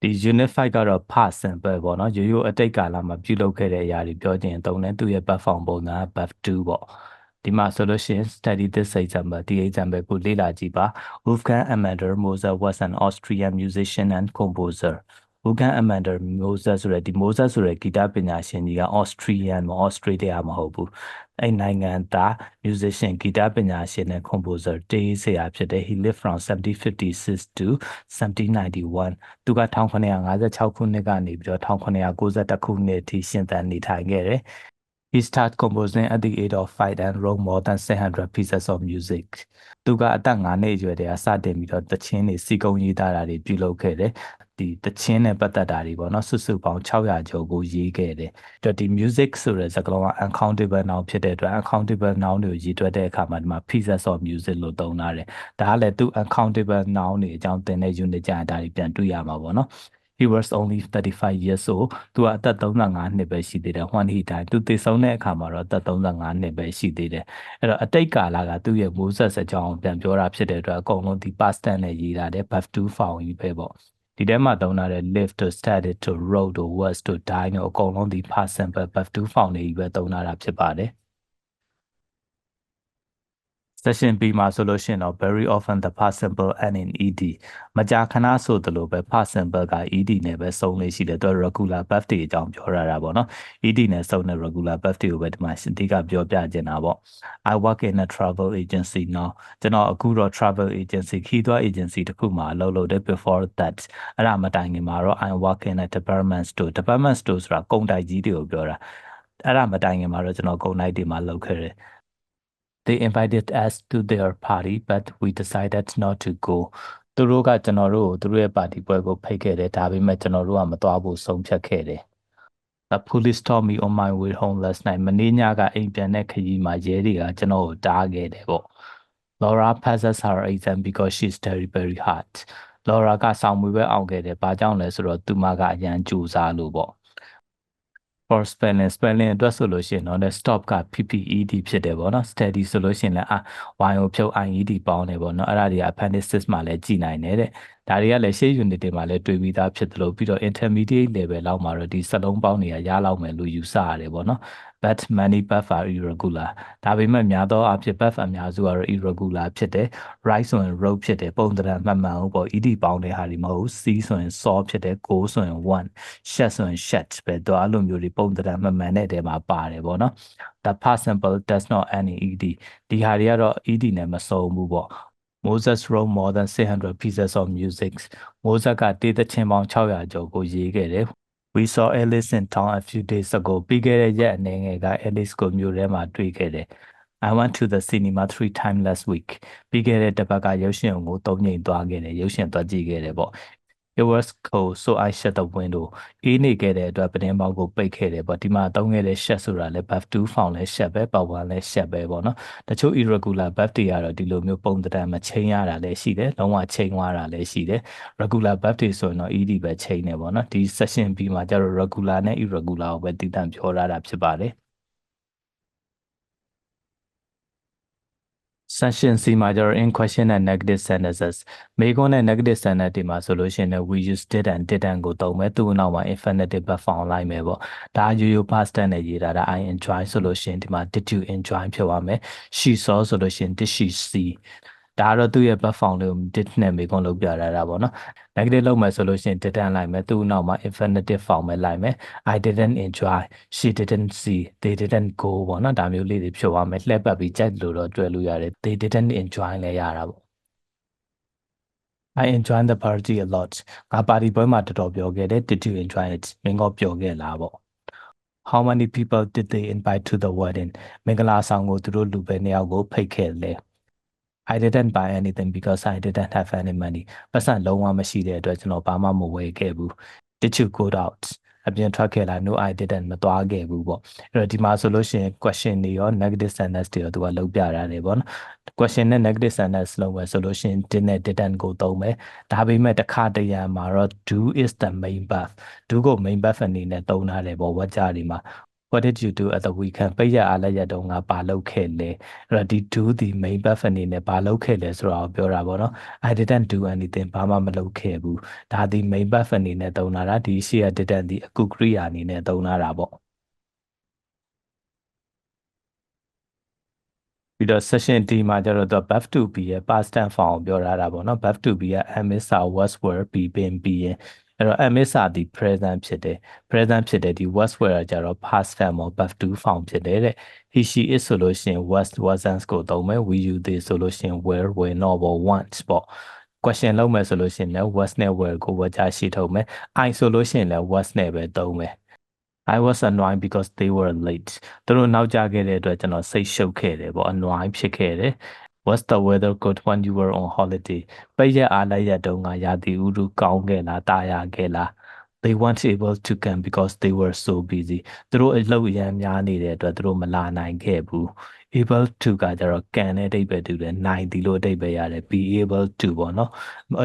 ဒီ Unify ကတော့ past simple ပေါ့နော်ရိုးရိုးအတိတ်ကာလမှာပြုလုပ်ခဲ့တဲ့အရာတွေပြောခြင်းတုံးတယ်သူရဲ့ platform ပုံစံ buff2 ပေါ့ဒီမှာဆိုလို့ရှိရင် study this example ဒီ example ကိုလေ့လာကြည့်ပါ Wolfgang Amadeus Mozart was an Austrian musician and composer Wolfgang Amadeus Mozart ဆိုတဲ့ဒီ Mozart ဆိုတဲ့ဂီတပညာရှင်ကြီးက Austrian မ Australia မဟုတ်ဘူးအဲ့နိုင်ငံသား musician ဂီတပညာရှင်နဲ့ composer တေးဆရာဖြစ်တယ် he lived from 1756 to 1791သူက1956ခုနှစ်ကနေပြီးတော့1991ခုနှစ်အထိရှင်သန်နေထိုင်ခဲ့တယ် He started composing at the age of 5 and wrote more than 600 pieces of music သူကအသက်9နှစ်အရွယ်တည်းကစတင်ပြီးတော့တခြင်းတွေစီကုံရေးသားတာတွေပြုလုပ်ခဲ့တယ်ဒီတခြင်းနဲ့ပတ်သက်တာတွေပေါ့နော်စုစုပေါင်း600ကျော်ကိုရေးခဲ့တယ်တော့ဒီ music ဆိုတဲ့စကားလုံးက uncountable noun ဖြစ်တဲ့အတွက် uncountable noun တွေကိုရေးတွက်တဲ့အခါမှာဒီမှာ pieces of music လို့သုံးထားတယ်ဒါကလည်းသူ uncountable noun တွေအကြောင်းသင်တဲ့ unit ကြရင်ဒါတွေပြန်တွေ့ရမှာပေါ့နော်He was only 35 years old သူကအသက်35နှစ်ပဲရှိသေးတယ် when he died သူသေဆုံးတဲ့အခါမှာတော့အသက်35နှစ်ပဲရှိသေးတယ်အဲ့တော့အတိတ်ကာလကသူ့ရဲ့မိုးဆက်အကြောင်းပြန်ပြောတာဖြစ်တဲ့အတွက်အကုန်လုံးဒီ past tense နဲ့ရေးထားတယ် verb to form ကြီးပဲပေါ့ဒီထဲမှာသုံးထားတဲ့ live to study to wrote to was to die တို့အကုန်လုံးဒီ past simple verb to form တွေကြီးပဲသုံးထားတာဖြစ်ပါတယ်session B မှာဆိုလို့ရှိရင်တော့ very often the past simple and in ed မကြာခဏဆိုသလိုပဲ past simple က ed နဲ့ပဲစုံလေးရှိတယ်သူ regular verb တွေအကြောင်းပြောရတာပေါ့နော် ed နဲ့စုံတဲ့ regular verb တွေကိုပဲဒီမှာအဓိကပြောပြချင်တာပေါ့ I work in a travel agency now ကျွန်တော်အခုတော့ travel agency ခီးသွွား agency တခုမှာအလုပ်လုပ်တယ် before that အဲ့ဒါမတိုင်ခင်မှာတော့ I work in a department store department store ဆိုတာကုန်တိုက်ကြီးတွေကိုပြောတာအဲ့ဒါမတိုင်ခင်မှာတော့ကျွန်တော်ကုန်တိုက်တွေမှာလုပ်ခဲ့တယ်They invited us to their party, but we decided not to go. သူတို့ကကျွန်တော်တို့ကိုသူတို့ရဲ့ပါတီပွဲကိုဖိတ်ခဲ့တယ်ဒါပေမဲ့ကျွန်တော်တို့ကမသွားဖို့ဆုံးဖြတ်ခဲ့တယ် The police told me on my way home last night မနေ့ညကအိမ်ပြန်တဲ့ခရီးမှာရဲတွေကကျွန်တော်ကိုတားခဲ့တယ်ပေါ့ Laura passes her exam because she's very very hard. Laura ကဆောင်းမွေးပဲအောင်ခဲ့တယ်ဘာကြောင့်လဲဆိုတော့သူမကအရန်ကြိုးစားလို့ပေါ့for spelling အတွက်ဆိုလို့ရှိရင်တော့ stop က PPED ဖြစ်တယ်ပေါ့နော် study ဆိုလို့ရှိရင်လည်းy ကိုဖြုတ် IED ပေါင်းတယ်ပေါ့နော်အဲ့ဒါတွေက appendix မှာလည်းကြည်နိုင်တယ်တဲ့ဒါတွေကလည်းရှေ့ unit တွေမှာလည်းတွေ့ပြီးသားဖြစ်တယ်လို့ပြီးတော့ intermediate level လောက်မှာတော့ဒီစလုံးပေါင်းတွေကရလောက်မယ်လို့ယူဆရတယ်ပေါ့နော် but many verb are irregular ဒါပေမဲ့များသောအားဖြင့် verb အများစုကတော့ irregular ဖြစ်တယ် right ဆိုရင် wrote ဖြစ်တယ်ပုံသဏ္ဍာန်မှန်မှန်ဟုတ်ပေါ့ ed ပေါင်းတဲ့ဟာတွေမဟုတ် c ဆိုရင် saw ဖြစ်တယ် go ဆိုရင် one shed ဆိုရင် shed ပဲတော့အဲ့လိုမျိုးတွေပုံသဏ္ဍာန်မှန်မှန်တဲ့တဲမှာပါတယ်ပေါ့နော် the past simple does not end in ed ဒီဟာတွေကတော့ ed နဲ့မစုံဘူးပေါ့Moses wrote more than 600 pieces of music. Moses ကတေးသချင်းပေါင်း600ကျော်ကိုရေးခဲ့တယ်. We saw Alice in town a few days ago. ပြီးခဲ့တဲ့ရက်အနေငယ်က Alice ကိုမြို့ထဲမှာတွေ့ခဲ့တယ်. I went to the cinema 3 times last week. ပြီးခဲ့တဲ့တစ်ပတ်ကရုပ်ရှင်ကို3ကြိမ်သွားခဲ့တယ်. ရုပ်ရှင်သွားကြည့်ခဲ့တယ်ပေါ့. It was cold so I shut the window. အေးနေခဲ့တဲ့အတွက်ပတင်းပေါက်ကိုပိတ်ခဲ့တယ်ပေါ့ဒီမှာသုံးခဲ့တဲ့ shut ဆိုတာလည်း verb to form လည်း shut ပဲ verb 1လည်း shut ပဲပေါ့နော်တချို့ irregular verb တွေကတော့ဒီလိုမျိုးပုံသဏ္ဍာန်မချိန်ရတာလည်းရှိတယ်လုံးဝချိန်သွားတာလည်းရှိတယ် regular verb တွေဆိုရင်တော့ ed ပဲချိန်နေပေါ့နော်ဒီ session B မှာကျတော့ regular နဲ့ irregular ကိုပဲတည်တံ့ပြောထားတာဖြစ်ပါတယ်Session C မှာကျတော့ in question and negative sentences မေခွန်းနဲ့ negative sentence တွေမှာဆိုလို့ရှိရင်လည်း we use did and didn't ကိုသုံးမယ်သူ့နောက်မှာ infinitive verb form လိုက်မယ်ပေါ့ဒါရိုးရိုး past tense နဲ့ရေးတာဒါ I enjoy ဆိုလို့ရှိရင်ဒီမှာ did you enjoy ဖြစ်သွားမယ် she saw ဆိုလို့ရှိရင် did she see ဒါကတော့သူ့ရဲ့ verb form လေးကို did နဲ့မေခွန်းလုပ်ပြတာပေါ့နော် negative လုပ်မယ်ဆိုလို့ရှိရင် didn't လိုက်မယ်သူ့နောက်မှာ infinitive form ပဲလိုက်မယ် I didn't enjoy she didn't see they didn't go ပေါ့နော်ဒါမျိုးလေးတွေဖြစ်သွားမယ်လှည့်ပတ်ပြီးကြိုက်လို့တော့တွဲလို့ရတယ် they didn't enjoy လည်းရတာပေါ့ I enjoyed the party a lot ငါပါတီပွဲမှာတော်တော်ပျော်ခဲ့တယ် did you enjoy it မင်းကပျော်ခဲ့လားပေါ့ How many people did they invite to the wedding မင်္ဂလာဆောင်ကိုသူတို့လူပဲနှစ်ယောက်ကိုဖိတ်ခဲ့လဲI didn't buy anything because I didn't have any money ပတ်စံလုံးဝမရှိတဲ့အတွက်ကျွန်တော်ဘာမှမဝယ်ခဲ့ဘူး Did you go out အပြင်ထွက်ခဲ့လား No I didn't မသွားခဲ့ဘူးပေါ့အဲ့တော့ဒီမှာဆိုလို့ရှိရင် question တွေရော negative sentence တွေရောသူကလုပ်ပြရတယ်ပေါ့နော် question နဲ့ negative sentence လုံးဝဆိုလို့ရှိရင် did နဲ့ didn't ကိုသုံးမယ်ဒါပေမဲ့တစ်ခါတရံမှာတော့ do is the main verb do ကို main verb အနေနဲ့သုံးထားတယ်ပေါ့ဝါကြတွေမှာ What did you do at the weekend ပိတ်ရအားလည်းရတော့ငါဘာလုပ်ခဲ့လဲအဲ့တော့ဒီ do ဒီ main verb အနေနဲ့ဘာလုပ်ခဲ့လဲဆိုတော့ပြောတာပေါ့နော် I didn't do anything ဘာမှမလုပ်ခဲ့ဘူးဒါဒီ main verb အနေနဲ့သုံးတာဒီရှေ့က didn't ဒီအခုကရိယာအနေနဲ့သုံးတာပေါ့ပြီးတော့ session D မှာကျတော့ verb to be ရဲ့ past tense form ကိုပြောထားတာပေါ့နော် verb to be က am is are was were be been being အဲ့တော့ am is are ဒီ present ဖြစ်တယ် present ဖြစ်တယ်ဒီ was were ကျတော့ past tense ပေါ့ verb to form ဖြစ်တယ်တဲ့ he she is ဆိုလို့ရှိရင် was wasn't ကိုသုံးမယ် we you they ဆိုလို့ရှိရင် were were not ပေါ့ once ပေါ့ question လုပ်မယ်ဆိုလို့ရှိရင်လည်း was နဲ့ were ကိုဝကြရှိထုတ်မယ် I ဆိုလို့ရှိရင်လည်း was နဲ့ပဲသုံးမယ်I was annoyed because they were late သူတို့နောက်ကျခဲ့တဲ့အတွက်ကျွန်တော်စိတ်ရှုပ်ခဲ့တယ်ပေါ့ annoyed ဖြစ်ခဲ့တယ် Was the weather good when you were on holiday ပိတ်ရက်အားလည်းရက်တုန်းကရာသီဥတုကောင်းခဲ့လားတာယာခဲ့လား They weren't able to come because they were so busy သူတို့အလုပ်ရမ်းများနေတဲ့အတွက်သူတို့မလာနိုင်ခဲ့ဘူး able to ကကြတော့ can နဲ့အဓိပ္ပာယ်တူတယ်နိုင်ဒီလိုအဓိပ္ပာယ်ရတယ် be able to ပေါ့နော်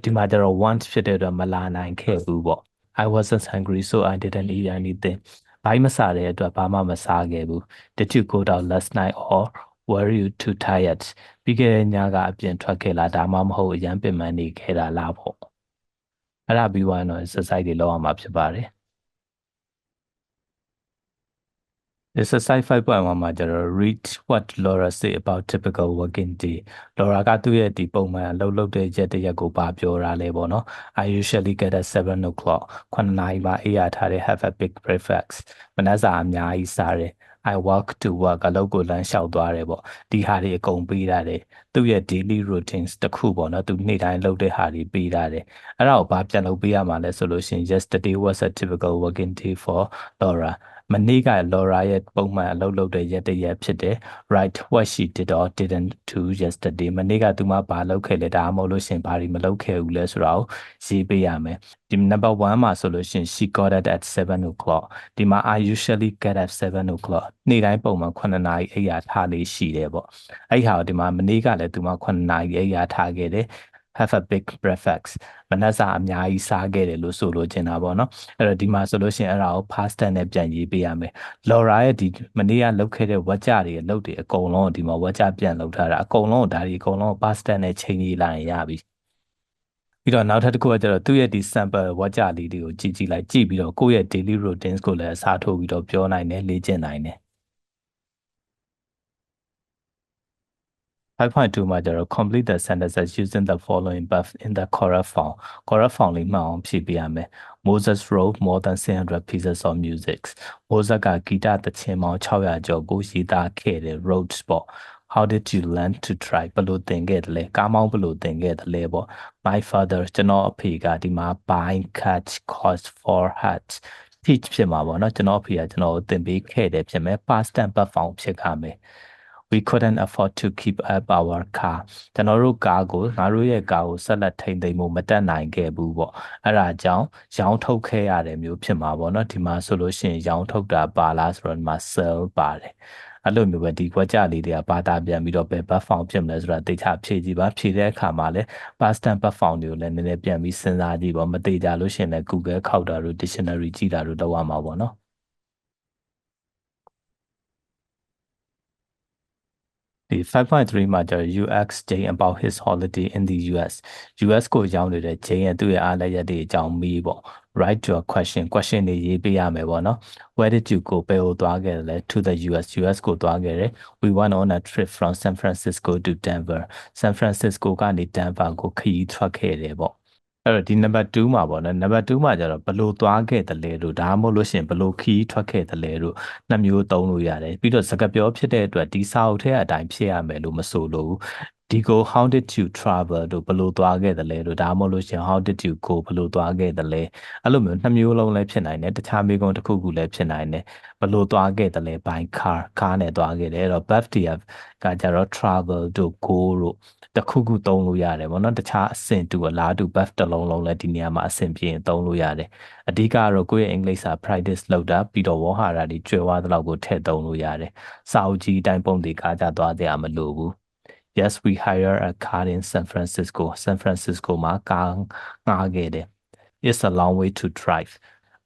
ဒီမှာကြတော့ want ဖြစ်တဲ့အတွက်မလာနိုင်ခဲ့ဘူးပေါ့ I wasn't hungry so I didn't eat anything ဘိုင်းမစားတဲ့အတွက်ဘာမှမစားခဲ့ဘူး Did you go out last night or were you too tired ပြီးခဲ့တဲ့ညကအပြင်ထွက်ခဲ့လားဒါမှမဟုတ်အရန်ပင်ပန်းနေခဲ့တာလားပေါ့အဲ့ဒါပြီးသွားရင်တော့ exercise တွေလုပ်ရမှာဖြစ်ပါတယ် exercise 5.1မှာကျတော့ read what Laura say about typical working day Laura ကသူ့ရဲ့ဒီပုံမှန်အလုပ်လုပ်တဲ့ရက်တစ်ရက်ကိုဘာပြောတာလဲပေါ့နော် I usually get at 7 o'clock 9နာရီမှာအေးရထားတဲ့ have a big breakfast မနက်စာအများကြီးစားတယ် I walk to work အလုပ်ကိုလမ်းလျှောက်သွားတယ်ပေါ့ဒီဟာတွေအကုန်ပေးရတယ်သူ့ရဲ့ daily routines တစ်ခုပေါ့နော်သူနေ့တိုင်းလုပ်တဲ့ဟာတွေပေးရတယ်အဲ့ဒါကိုဘာပြန်လုပ်ပေးရမှာလဲဆိုလို့ရှိရင် yesterday was a typical working day for Laura မနေ့က Laura ရဲ့ပုံမှန်အလုပ်လုပ်တဲ့ရက်တစ်ရက်ဖြစ်တယ် right what she did or didn't do yesterday မနေ့ကသူမဘာလုပ်ခဲ့လဲဒါမှမဟုတ်လို့ရှင်ဘာတွေမလုပ်ခဲ့ဘူးလဲဆိုတာကိုရေးပေးရမယ်ဒီ number 1မှာဆိုလို့ရှင် she got it at 7 o'clock ဒီမှာ I usually get at 7 o'clock နေ့တိုင်းပုံမှန်9နာရီအိပ်ရာထားလေးရှိတယ်ပေါ့အဲ့ဟာဒီမှာမနေ့ကလည်းသူမ9နာရီအိပ်ရာထားခဲ့တယ်have a big breakfast မနက်စာအများကြီးစားခဲ့တယ်လို့ဆိုလိုချင်တာပေါ့နော်အဲ့တော့ဒီမှာဆိုလို့ရှိရင်အဲ့ဒါကို past tense နဲ့ပြန်ရေးပေးရမယ် Laura ရဲ့ဒီမနေ့ကလုပ်ခဲ့တဲ့ဝါကြတွေအလုပ်တွေအကုန်လုံးဒီမှာဝါကြပြန်လုပ်ထားတာအကုန်လုံးဒါတွေအကုန်လုံး past tense နဲ့ချိန်ရေးလိုက်ရင်ရပြီပြီးတော့နောက်ထပ်တစ်ခုကကျတော့သူ့ရဲ့ဒီ sample ဝါကြလေးတွေကိုကြည့်လိုက်ကြည့်ပြီးတော့ကိုယ့်ရဲ့ daily routines ကိုလည်းအစားထိုးပြီးတော့ပြောနိုင်တယ်လေ့ကျင့်နိုင်တယ် 5.2 မှာကျတော့ complete the sentences using the following verb in the correct form correct form လေးမှန်အောင်ဖြည့်ပေးရမယ် Moses wrote more than 600 pieces of music Moses ကဂီတသချင်းပေါင်း600ကျော်ကိုရေးသားခဲ့တယ် wrote ပေါ့ How did you learn to drive ဘယ်လိုသင်ခဲ့တယ်လဲကားမောင်းဘယ်လိုသင်ခဲ့တယ်လဲပေါ့ My father ကျွန်တော်အဖေကဒီမှာ buy catch cost for hat teach ဖြစ်မှာပေါ့နော်ကျွန်တော်အဖေကကျွန်တော်ကိုသင်ပေးခဲ့တယ်ဖြစ်မယ် past tense verb form ဖြစ်ခါမယ်We couldn't afford to keep up our car ကျွန်တော်တို့ကားကိုငါတို့ရဲ့ကားကိုဆက်လက်ထိန်းသိမ်းဖို့မတက်နိုင်ခဲ့ဘူးပေါ့အဲ့ဒါကြောင့်ရောင်းထုတ်ခဲ့ရတယ်မျိုးဖြစ်မှာပေါ့နော်ဒီမှာဆိုလို့ရှိရင်ရောင်းထုတ်တာပါလားဆိုတော့ဒီမှာ sell ပါတယ်အဲ့လိုမျိုးပဲဒီခွက်ကြလေးတွေကဘာသာပြန်ပြီးတော့ပဲ verb form ဖြစ်မလဲဆိုတာသိချဖြည့်ကြည့်ပါဖြည့်တဲ့အခါမှာလည်း past tense verb form တွေကိုလည်းနည်းနည်းပြန်ပြီးစဉ်းစားကြည့်ပါမသိကြလို့ရှိရင်လည်း Google ခောက်တာတို့ dictionary ကြည့်တာတို့လုပ်ရမှာပေါ့နော်ဒီ 5.3 မှာကျတော့ UX Jane about his holiday in the US US ကိုရောက်နေတဲ့ Jane ရဲ့သူ့ရဲ့အားလည်းရက်တွေအကြောင်းမေးပေါ့ write your question တွေရေးပေးရမယ်ပေါ့နော် Where did you go ဘယ်ကိုသွားခဲ့လဲ to the US ကိုသွားခဲ့တယ် We went on a trip from San Francisco to Denver San Francisco ကနေ Denver ကိုခရီးထွက်ခဲ့တယ်ပေါ့အဲ့တော့ဒီ number 2မှာပေါ့နော် number 2မှာကျတော့ဘလို့သွားခဲ့တယ်လဲလို့ဒါမှမဟုတ်လို့ရှိရင်ဘလို့ခီးထွက်ခဲ့တယ်လဲလို့နှစ်မျိုးသုံးလို့ရတယ်ပြီးတော့စကားပြောဖြစ်တဲ့အတွက်ဒီစာအုပ်ထဲအတိုင်းဖြစ်ရမယ်လို့မဆိုလို့ဒီကို how did you travel လို့ဘလို့သွားခဲ့တယ်လဲလို့ဒါမှမဟုတ်လို့ရှိရင် how did you go ဘလို့သွားခဲ့တယ်လဲအဲ့လိုမျိုးနှစ်မျိုးလုံးလည်းဖြစ်နိုင်တယ်တခြားမျိုးကုန်းတစ်ခုခုလည်းဖြစ်နိုင်တယ်ဘလို့သွားခဲ့တယ်လဲ by car နဲ့သွားခဲ့တယ်အဲ့တော့ verb ကကြတော့ travel တို့ go တို့တခုခုသုံးလို့ရတယ်ဗောနော်တခြားအဆင့်တူအလားတူ buff တစ်လုံးလုံးလည်းဒီနေရာမှာအဆင့်ပြင်းသုံးလို့ရတယ်အဓိကကတော့ကိုယ့်ရဲ့အင်္ဂလိပ်စာ practice လုပ်တာပြီးတော့ဝေါဟာရတွေကျွဲဝါးတဲ့လောက်ကိုထည့်သုံးလို့ရတယ်စာအုပ်ကြီးအတိုင်းပုံတွေကားကြသွားတဲ့မလို့ဘူး Yes we hire a car in San Francisco မှာကားငှားခဲ့တယ် It's a long way to drive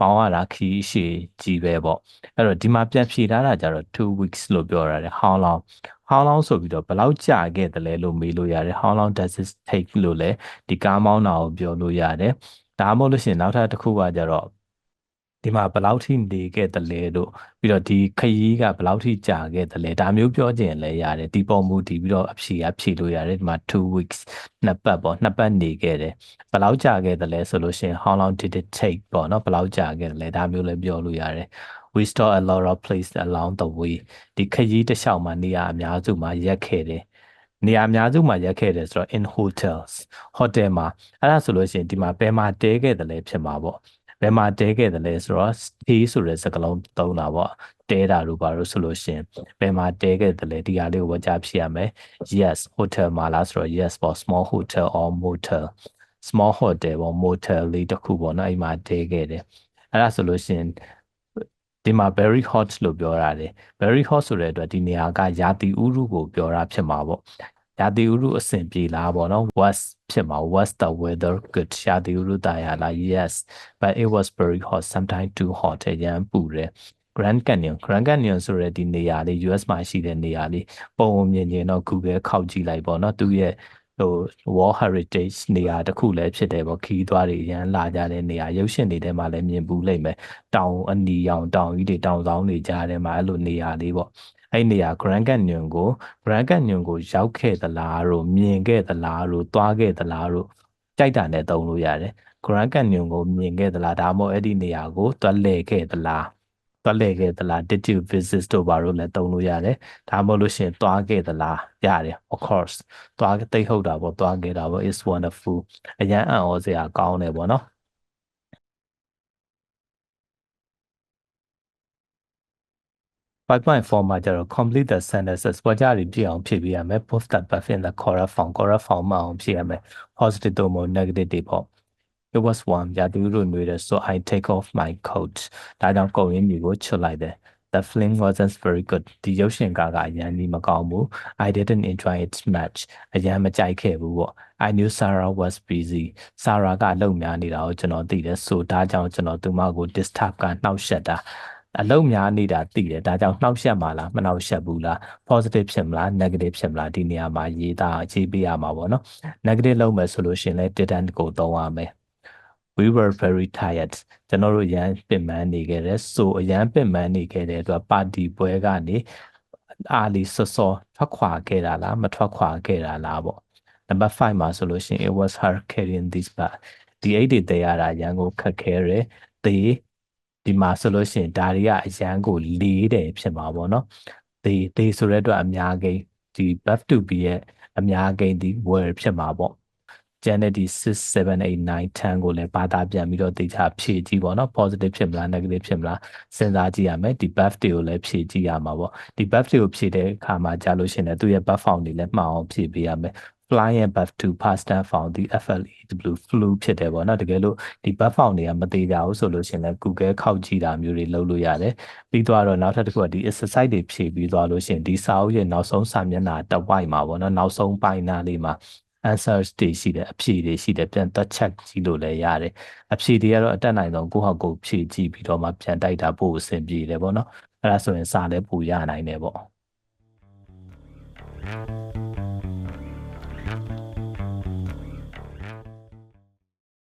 ပေါင်းရတာခီးရှည်ကြီးပဲပေါ့အဲ့တော့ဒီမှာပြန်ဖြေထားတာကြတော့2 weeks လို့ပြောရတယ် how long ဆိုပြီးတော့ဘယ်လောက်ကြာခဲ့တယ်လဲလို့မေးလို့ရတယ် how long does it take လို့လဲဒီကားမောင်းတာကိုပြောလို့ရတယ်ဒါမှမဟုတ်လို့ရှိရင်နောက်ထပ်တစ်ခုကကြတော့ဒီမှာဘယ်လောက်ထိနေခဲ့တယ်လဲလို့ပြီးတော့ဒီခရီးကဘယ်လောက်ထိကြာခဲ့တယ်လဲဒါမျိုးပြောချင်လည်းရတယ်ဒီပုံမူတည်ပြီးတော့အဖြေလို့ရတယ်ဒီမှာ2 weeks နှစ်ပတ်ပေါ့နှစ်ပတ်နေခဲ့တယ်ဘယ်လောက်ကြာခဲ့တယ်လဲဆိုလို့ရှိရင် how long did it take ပေါ့နော်ဘယ်လောက်ကြာခဲ့တယ်လဲဒါမျိုးလည်းပြောလို့ရတယ် we store a lot of place along the way ဒီခရီးတစ်လျှောက်မှာနေရာအများစုမှာရက်ခဲ့တယ်နေရာအများစုမှာရက်ခဲ့တယ်ဆိုတော့ in hotels hotel မှာအဲ့ဒါဆိုလို့ရှိရင်ဒီမှာဘယ်မှာတဲခဲ့တယ်လဲဖြစ်မှာပေါ့ဘယ်မှာတဲခဲ့တယ်လဲဆိုတော့ stay ဆိုတဲ့စကားလုံးသုံးတာပေါ့တဲတာတို့ဘာလို့ဆိုလို့ရှိရင်ဘယ်မှာတဲခဲ့တယ်လဲဒီဟာလေးကိုဝကြဖြစ်ရမယ် yes hotel မှာလားဆိုတော့ yes ပေါ့ small hotel or motel small hotel ပေါ့ motel လေးတစ်ခုပေါ့နော်အဲ့မှာတဲခဲ့တယ်အဲ့ဒါဆိုလို့ရှိရင်ဒီမှာ very hot လို့ပြောတာလေ very hot ဆိုတဲ့အတွက်ဒီနေရာကရာသီဥတုကိုပြောတာဖြစ်မှာပေါ့ရာသီဥတုအဆင်ပြေလားပေါ့နော် was ဖြစ်မှာ was the weather good ရာသီဥတုတာယာလား yes but it was very hot sometimes too hot အရန်ပူတယ် Grand Canyon ဆိုတဲ့ဒီနေရာလေး US မှာရှိတဲ့နေရာလေးပုံမြင်တော့ Google ခောက်ကြည့်လိုက်ပေါ့နော်သူရဲ့ဟို World Heritage နေရာတစ်ခုလည်းဖြစ်တယ်ပေါ့ခီးသွားတွေအရန်လာကြတဲ့နေရာရုပ်ရှင်တွေထဲမှာလည်းမြင်ပူလိမ့်မယ်တောင်အနီရောင်တောင်ကြီးတွေတောင်ဆောင်တွေကြားထဲမှာအဲ့လိုနေရာလေးပေါ့အဲ့နေရာ Grand Canyon ကိုရောက်ခဲ့သလားတို့မြင်ခဲ့သလားတို့သွားခဲ့သလားတို့ကြိုက်တာနဲ့သုံးလို့ရတယ် Grand Canyon ကိုမြင်ခဲ့သလားဒါမှမဟုတ်အဲ့ဒီနေရာကိုသွားလည်ခဲ့သလားdid you visit တို့ဘာလို့လဲသုံးလို့ရတယ်ဒါမှမဟုတ်လို့ရှိရင်သွားခဲ့သလားရတယ် of course သွားသိဟုတ်တာပေါ့သွားခဲ့တာပေါ့ is wonderful အရန်အံ့ဩစရာကောင်းတယ်ပေါ့နော်5.4မှာကျတော့ complete the sentences ပေါ်ကြရီပြည့်အောင်ဖြည့်ပေးရမယ် both the verb in the correct form မှအောင်ဖြည့်ရမယ် positive တို့မဟုတ် negative တွေပေါ့ it was warm ရာသီဥတုနေတယ် so I take off my coat ဒါကြောင့်ကုတ်ရင်းကြီးကိုချွတ်လိုက်တယ် the film wasn't very good ဒီရုပ်ရှင်ကားကအရန်ကြီးမကောင်းဘူး I didn't enjoy it much အရန်မကြိုက်ခဲ့ဘူးပေါ့ I knew Sarah was busy Sarah ကအလုပ်များနေတာကိုကျွန်တော်သိတယ် so ဒါကြောင့်ကျွန်တော်သူမကို disturb ကနှောက်ယှက်တာအလုံးများနေတာသိတယ်ဒါကြောင့်နှောက်ယှက်မှာလားမနှောက်ယှက်ဘူးလား positive ဖြစ်မလား negative ဖြစ်မလားဒီနေရာမှာရေးပေးရမှာပေါ့နော် negative လုပ်မယ်ဆိုလို့ရှိရင်လည်း didn't ကိုသုံးရမယ် we were very tired ကျွန်တော်တို့ရန်ပင်ပန်းနေခဲ့တယ် so အရန်ပင်ပန်းနေခဲ့တဲ့အတွက်ပါတီပွဲကနေအားလီစောစောထွက်ခွာခဲ့တာလားမထွက်ခွာခဲ့တာလားပေါ့ number 5မှာဆိုလို့ရှိရင် it was her carrying this bag ဒီအိတ်တွေတဲရတာရန်ကိုခက်ခဲတယ်ဒီမှာဆိုလို့ရှိရင်ဒါတွေကအရန်ကိုလေးတယ်ဖြစ်မှာပေါ့နော်they ဆိုတဲ့အတွက်အများကြီးဒီ verb to be ရဲ့အများကြီးဒီ were ဖြစ်မှာပေါ့ကျန်တဲ့ဒီ6 7 8 9 10ကိုလည်းဘာသာပြန်ပြီးတော့သိချဖြည့်ကြည့်ပေါ့နော် positive ဖြစ်မလား negative ဖြစ်မလားစဉ်းစားကြည့်ရမယ်ဒီ buff တွေကိုလည်းဖြည့်ကြည့်ရမှာပေါ့ဒီ buff တွေကိုဖြည့်တဲ့အခါမှာကြာလို့ရှိရင်လည်းသူ့ရဲ့ buff form တွေလည်းမှန်အောင်ဖြည့်ပေးရမယ် fly ရဲ့ buff to past tense form ဒီ FLE flew ဖြစ်တယ်ပေါ့နော်တကယ်လို့ဒီ buff form တွေကမသေးကြဘူးဆိုလို့ရှိရင်လည်း Google ခောက်ကြည့်တာမျိုးတွေလုပ်လို့ရတယ်ပြီးတော့နောက်ထပ်တစ်ခုကဒီ exercise တွေဖြည့်ပြီးသွားလို့ရှိရင်ဒီစာအုပ်ရဲ့နောက်ဆုံးစာမျက်နှာတစ်ဝိုက်မှာပေါ့နော်နောက်ဆုံးပိုင်းနားလေးမှာanswers တွေရှိတယ်အဖြေတွေရှိတယ်ပြန်တွက်ချက်ကြည့်လို့လည်းရတယ်အဖြေတွေကတော့အတက်နိုင်ဆုံးကိုယ့်ဟာကိုယ်ဖြေကြည့်ပြီးတော့မှပြန်တိုက်တာပို့အဆင်ပြေတယ်ပေါ့နော်အဲ့ဒါဆိုရင်စာလည်းပိုရနိုင်တယ်ပေါ့